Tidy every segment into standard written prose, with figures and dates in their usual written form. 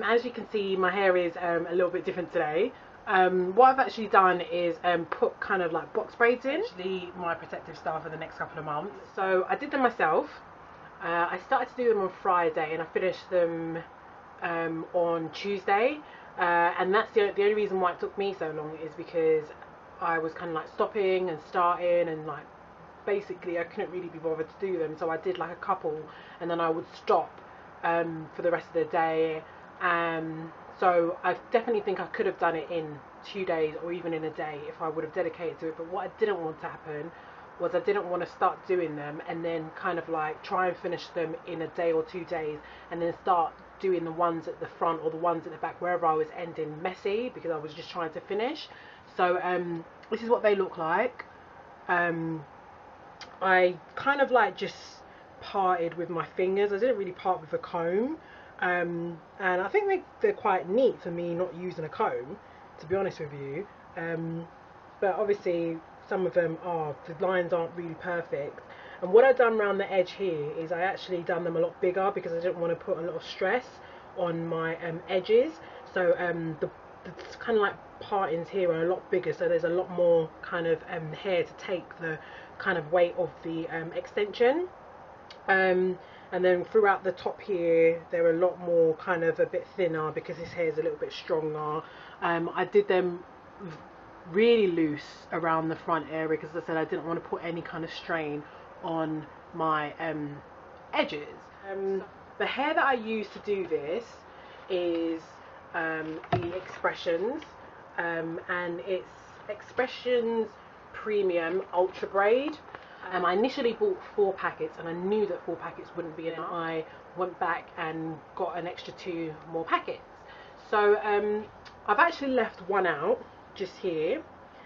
as you can see, my hair is a little bit different today. What I've actually done is put kind of like box braids in, actually my protective style for the next couple of months. So I did them myself. I started to do them on Friday and I finished them on Tuesday. And that's the only reason why it took me so long is because I was kind of like stopping and starting, and like basically I couldn't really be bothered to do them. So I did like a couple and then I would stop for the rest of the day. So I definitely think I could have done it in 2 days or even in a day if I would have dedicated to it. But what I didn't want to happen was I didn't want to start doing them and then kind of like try and finish them in a day or 2 days and then start doing the ones at the front or the ones at the back, wherever I was ending messy, because I was just trying to finish. So this is what they look like. I kind of like just parted with my fingers. I didn't really part with a comb. And I think they're quite neat for me not using a comb, to be honest with you. But obviously some of them the lines aren't really perfect. And what I've done around the edge here is I actually done them a lot bigger because I didn't want to put a lot of stress on my edges. So the kind of like partings here are a lot bigger, so there's a lot more kind of hair to take the kind of weight of the extension. And then throughout the top here they're a lot more kind of a bit thinner because his hair is a little bit stronger. I did them really loose around the front area because, as I said, I didn't want to put any kind of strain on my edges. The hair that I use to do this is the Expressions, and it's Expressions Premium Ultra Braid. I initially bought 4 packets and I knew that 4 packets wouldn't be enough. I went back and got an extra 2 more packets. So I've actually left one out just here.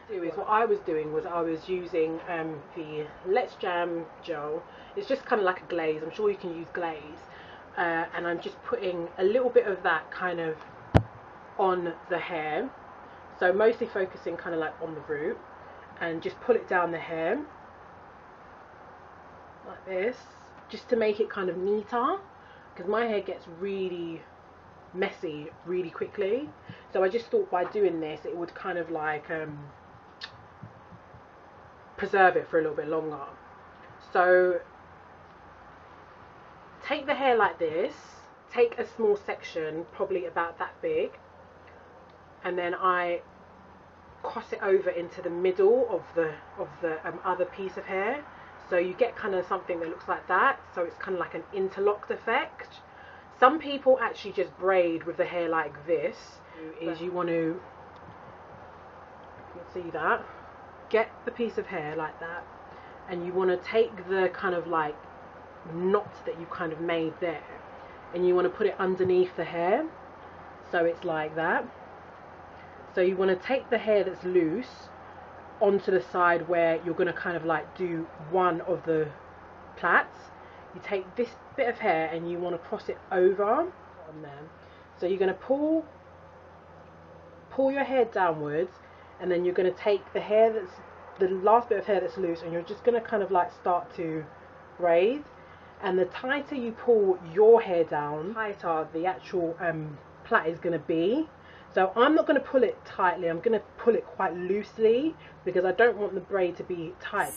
What I was doing was I was using the Let's Jam gel. It's just kind of like a glaze. I'm sure you can use glaze. And I'm just putting a little bit of that kind of on the hair. So mostly focusing kind of like on the root, and just pull it down the hair like this, just to make it kind of neater, because my hair gets really messy really quickly. So I just thought by doing this it would kind of like preserve it for a little bit longer. So take the hair like this, take a small section probably about that big, and then I cross it over into the middle of the other piece of hair. So you get kind of something that looks like that. So it's kind of like an interlocked effect. Some people actually just braid with the hair like this. Is you want to, you can see that, get the piece of hair like that, and you want to take the kind of like knot that you kind of made there, and you want to put it underneath the hair, so it's like that. So you want to take the hair that's loose onto the side where you're going to kind of like do one of the plaits. You take this bit of hair and you want to cross it over on there. So you're going to pull your hair downwards, and then you're going to take the hair that's the last bit of hair that's loose, and you're just going to kind of like start to braid. And the tighter you pull your hair down, the tighter the actual plait is going to be. So I'm not going to pull it tightly, I'm going to pull it quite loosely because I don't want the braid to be tight.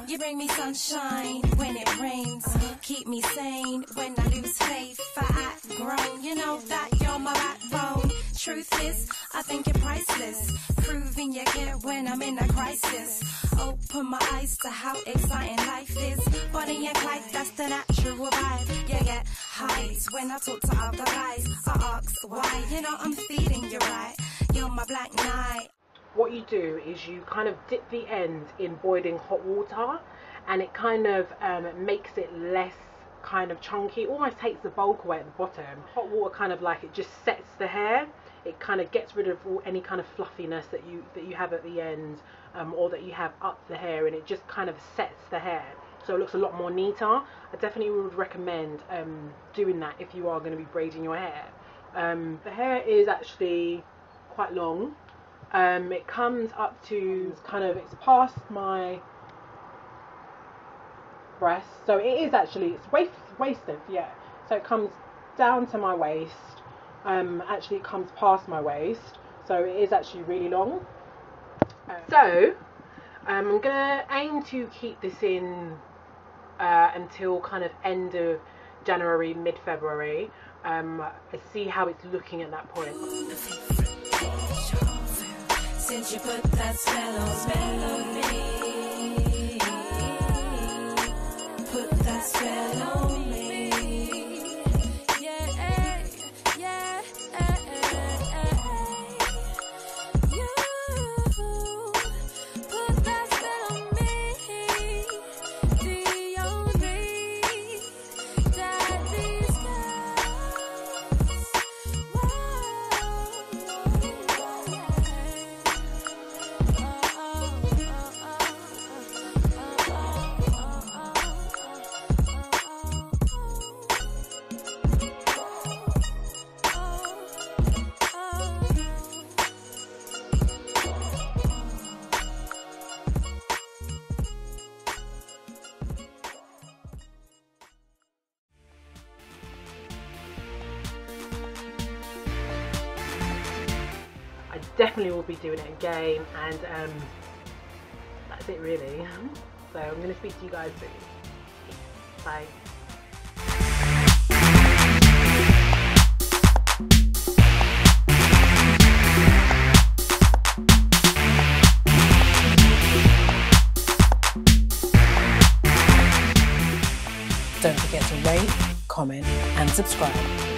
You bring me sunshine when it rains, keep me sane when I lose faith. I act grown, you know that you're my backbone. Truth is, I think you're priceless, proving you care when I'm in a crisis. Open my eyes to how exciting life is. Bonnie and Clyde, that's the natural vibe. You get highs when I talk to other guys. I ask why, you know I'm feeding you right. You're my black knight. What you do is you kind of dip the end in boiling hot water, and it kind of makes it less kind of chunky. It almost takes the bulk away at the bottom. Hot water kind of like, it just sets the hair. It kind of gets rid of any kind of fluffiness that you have at the end, or that you have up the hair, and it just kind of sets the hair so it looks a lot more neater. I definitely would recommend doing that if you are going to be braiding your hair. The hair is actually quite long. It comes up to kind of, it's past my breast, so it is actually, it's waist length, yeah. So it comes down to my waist, actually it comes past my waist, so it is actually really long. So I'm gonna aim to keep this in until kind of end of January, mid-February. See how it's looking at that point. Since you put that spell on me, put that spell on me. Definitely will be doing it again, and that's it really. So I'm going to speak to you guys soon. Bye. Don't forget to rate, comment and subscribe.